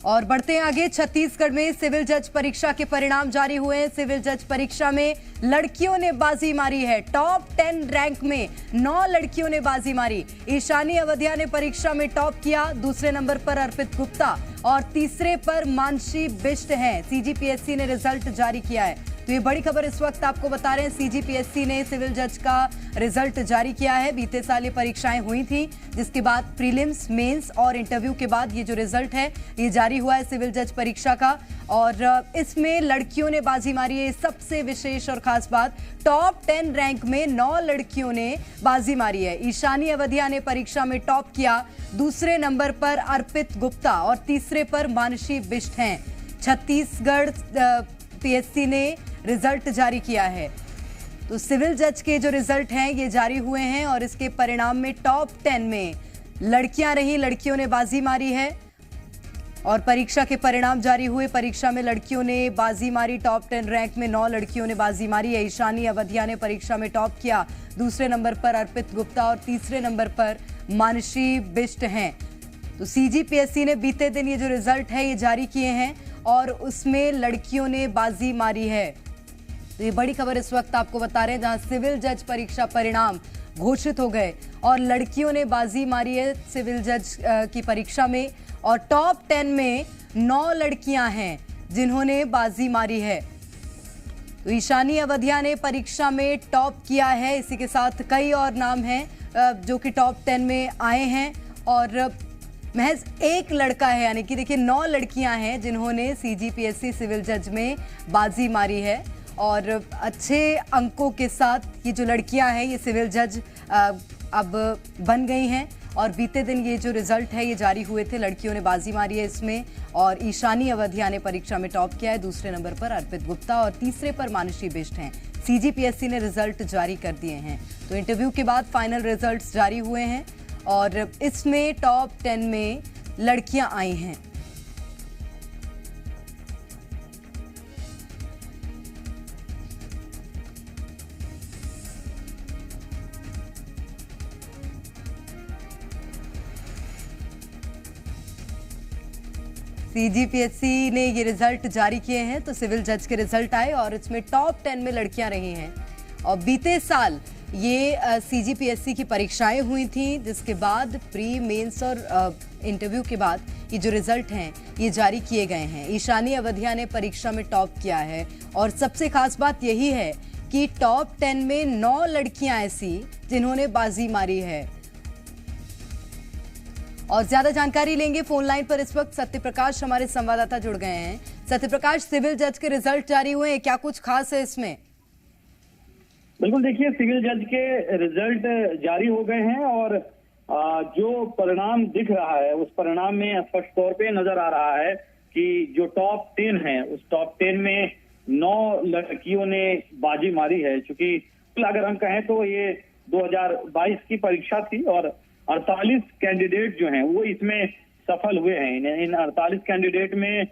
और बढ़ते हैं आगे। छत्तीसगढ़ में सिविल जज परीक्षा के परिणाम जारी हुए हैं। सिविल जज परीक्षा में लड़कियों ने बाजी मारी है। टॉप 10 रैंक में 9 लड़कियों ने बाजी मारी। ईशानी अवधिया ने परीक्षा में टॉप किया। दूसरे नंबर पर अर्पित गुप्ता और तीसरे पर मानसी बिष्ट हैं। सीजीपीएससी ने रिजल्ट जारी किया है। तो ये बड़ी खबर इस वक्त आपको बता रहे हैं। सीजीपीएससी ने सिविल जज का रिजल्ट जारी किया है। बीते साल ये परीक्षाएं हुई थी, जिसके बाद प्रीलिम्स, मेंस और इंटरव्यू के बाद ये जो रिजल्ट है ये जारी हुआ है सिविल जज परीक्षा का। और इसमें लड़कियों ने बाजी मारी है। सबसे विशेष और खास बात, टॉप 10 रैंक में 9 लड़कियों ने बाजी मारी है। ईशानी अवधिया ने परीक्षा में टॉप किया। दूसरे नंबर पर अर्पित गुप्ता और तीसरे पर मानसी बिष्ट हैं। छत्तीसगढ़ पीएससी ने रिजल्ट जारी किया है। तो सिविल जज के जो रिजल्ट हैं ये जारी हुए हैं और इसके परिणाम में टॉप 10 में लड़कियां रही, लड़कियों ने बाजी मारी है। और परीक्षा के परिणाम जारी हुए। परीक्षा में लड़कियों ने बाजी मारी। टॉप 10 रैंक में 9 लड़कियों ने बाजी मारी है। ईशानी अवधिया ने परीक्षा में टॉप किया। दूसरे नंबर पर अर्पित गुप्ता और तीसरे नंबर पर मानसी बिष्ट हैं। तो सीजीपीएससी ने बीते दिन ये जो रिजल्ट है ये जारी किए हैं और उसमें लड़कियों ने बाजी मारी है। तो ये बड़ी खबर इस वक्त आपको बता रहे हैं, जहां सिविल जज परीक्षा परिणाम घोषित हो गए और लड़कियों ने बाजी मारी है सिविल जज की परीक्षा में। और टॉप 10 में 9 लड़कियां हैं जिन्होंने बाजी मारी है। तो ईशानी अवधिया ने परीक्षा में टॉप किया है। इसी के साथ कई और नाम हैं जो कि टॉप 10 में आए हैं। और महज एक लड़का है, यानी कि देखिए 9 लड़कियां हैं जिन्होंने सीजीपीएससी सिविल जज में बाजी मारी है। और अच्छे अंकों के साथ ये जो लड़कियां हैं ये सिविल जज अब बन गई हैं। और बीते दिन ये जो रिजल्ट है ये जारी हुए थे, लड़कियों ने बाजी मारी है इसमें। और ईशानी अवधिया ने परीक्षा में टॉप किया है। दूसरे नंबर पर अर्पित गुप्ता और तीसरे पर मानसी बिष्ट हैं। सीजीपीएससी ने रिजल्ट जारी कर दिए हैं। तो इंटरव्यू के बाद फाइनल रिजल्ट्स जारी हुए हैं और इसमें टॉप 10 में लड़कियां आई हैं। सीजीपीएससी ने ये रिजल्ट जारी किए हैं। तो सिविल जज के रिजल्ट आए और इसमें टॉप 10 में लड़कियां रही हैं। और बीते साल ये सीजीपीएससी की परीक्षाएं हुई थी, जिसके बाद प्री, मेंस और इंटरव्यू के बाद ये जो रिजल्ट हैं ये जारी किए गए हैं। ईशानी अवधिया ने परीक्षा में टॉप किया है और सबसे खास बात यही है कि टॉप 10 में 9 लड़कियां ऐसी जिन्होंने बाजी मारी है। और ज्यादा जानकारी लेंगे फोन लाइन पर इस वक्त सत्यप्रकाश हमारे संवाददाता जुड़ गए हैं। सत्यप्रकाश, सिविल जज के रिजल्ट जारी हुए हैं, क्या कुछ खास है इसमें? बिल्कुल, देखिए सिविल जज के रिजल्ट जारी हो गए हैं और जो परिणाम दिख रहा है उस परिणाम में स्पष्ट तौर पे नजर आ रहा है कि जो टॉप 10 है उस टॉप 10 में 9 लड़कियों ने बाजी मारी है। चूंकि अगर हम कहें तो ये 2022 की परीक्षा थी और 48 कैंडिडेट जो हैं वो इसमें सफल हुए हैं। इन 48 कैंडिडेट में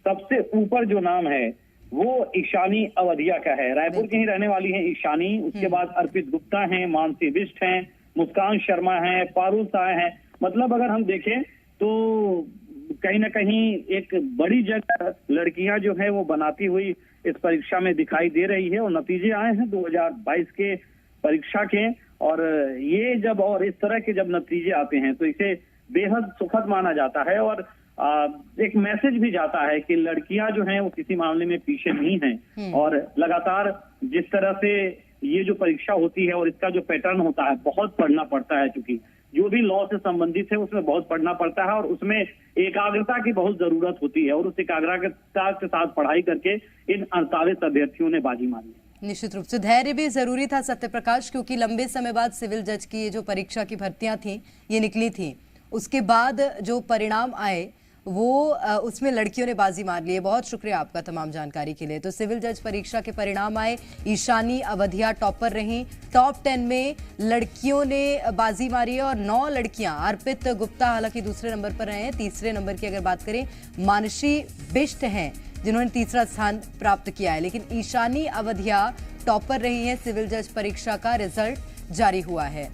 सबसे ऊपर जो नाम है वो ईशानी अवधिया का है। रायपुर की ही रहने वाली है ईशानी। उसके बाद अर्पित गुप्ता हैं, मानसी बिष्ट हैं, मुस्कान शर्मा हैं, पारुल शाह हैं। मतलब अगर हम देखें तो कहीं ना कहीं एक बड़ी जगह लड़कियां जो है वो बनाती हुई इस परीक्षा में दिखाई दे रही है। और नतीजे आए हैं 2022 के परीक्षा के। और ये जब और इस तरह के जब नतीजे आते हैं तो इसे बेहद सुखद माना जाता है और एक मैसेज भी जाता है कि लड़कियां जो हैं वो किसी मामले में पीछे नहीं हैं। और लगातार जिस तरह से ये जो परीक्षा होती है और इसका जो पैटर्न होता है, बहुत पढ़ना पड़ता है। क्योंकि जो भी लॉ से संबंधित है उसमें बहुत पढ़ना पड़ता है और उसमें एकाग्रता की बहुत जरूरत होती है। और उस एकाग्रता के साथ पढ़ाई करके इन 48 अभ्यर्थियों ने बाजी मारी है। निश्चित रूप से धैर्य भी जरूरी था सत्यप्रकाश, क्योंकि लंबे समय बाद सिविल जज की ये जो परीक्षा की भर्तियां थी ये निकली थी। उसके बाद जो परिणाम आए वो उसमें लड़कियों ने बाजी मार ली है। बहुत शुक्रिया आपका तमाम जानकारी के लिए। तो सिविल जज परीक्षा के परिणाम आए, ईशानी अवधिया टॉपर रहीं। टॉप 10 में लड़कियों ने बाजी मारी है और 9 लड़कियां, अर्पित गुप्ता हालांकि दूसरे नंबर पर रहे हैं। तीसरे नंबर की अगर बात करें मानसी बिष्ट हैं जिन्होंने तीसरा स्थान प्राप्त किया है। लेकिन ईशानी अवधिया टॉपर रही है। सिविल जज परीक्षा का रिजल्ट जारी हुआ है।